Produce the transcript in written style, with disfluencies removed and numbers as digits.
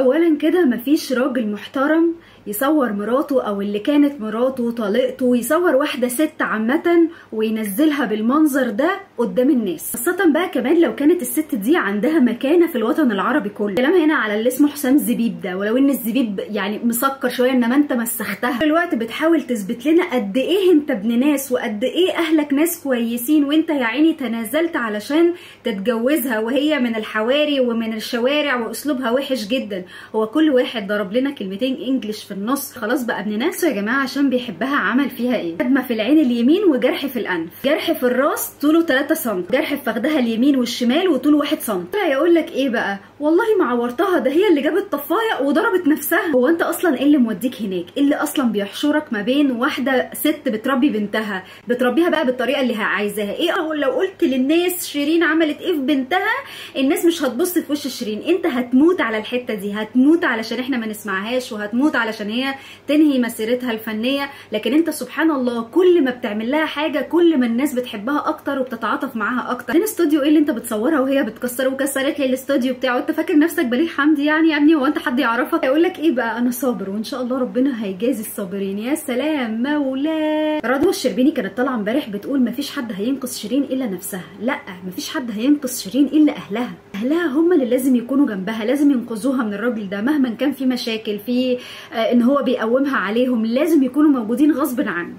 اولا كده مفيش راجل محترم يصور مراته او اللي كانت مراته طليقته، يصور واحده ست عامه وينزلها بالمنظر ده قدام الناس، خاصه بقى كمان لو كانت الست دي عندها مكانه في الوطن العربي كله. الكلام هنا على اللي اسمه حسام زبيب ده، ولو ان الزبيب يعني مسكر شويه انما انت مسختها. الوقت بتحاول تثبت لنا قد ايه انت ابن ناس وقد ايه اهلك ناس كويسين، وانت يا عيني تنازلت علشان تتجوزها وهي من الحواري ومن الشوارع واسلوبها وحش جدا. هو كل واحد ضرب لنا كلمتين انجلش في النص خلاص بقى ابن ناس يا جماعه عشان بيحبها عمل فيها ايه؟ صدمه في العين اليمين وجرح في الانف، جرح في الراس طوله 3 سم، جرح في فخدها اليمين والشمال وطوله 1 سم. طلع يقول لك ايه بقى؟ والله ما عورتها، ده هي اللي جابت طفايه وضربت نفسها. هو انت اصلا ايه اللي موديك هناك؟ ايه اللي اصلا بيحشرك ما بين واحده ست بتربي بنتها، بتربيها بقى بالطريقه اللي عايزاها؟ ايه لو قلت للناس شيرين عملت ايه في بنتها، الناس مش هتبص في وش شيرين، انت هتموت على الحته دي، هتموت علشان احنا ما نسمعهاش، وهتموت علشان هي تنهي مسيرتها الفنيه. لكن انت سبحان الله كل ما بتعمل لها حاجه كل ما الناس بتحبها اكتر وبتتعاطف معاها اكتر. هنا استوديو ايه اللي انت بتصورها وهي بتكسر وكسرت لي الاستوديو بتاعه؟ انت فاكر نفسك بليغ حمدي يعني يا ابني؟ هو انت حد يعرفك؟ هيقول لك ايه بقى؟ انا صابر وان شاء الله ربنا هيجازي الصابرين. يا سلام مولاي. رضوى الشربيني كانت طالعه امبارح بتقول مفيش حد هينقذ شيرين الا نفسها. لا، مفيش حد هينقذ شيرين الا اهلها. اهلها هم اللي لازم يكونوا جنبها، لازم ينقذوها من الراجل ده مهما كان في مشاكل، في ان هو بيقومها عليهم، لازم يكونوا موجودين غصب عنه.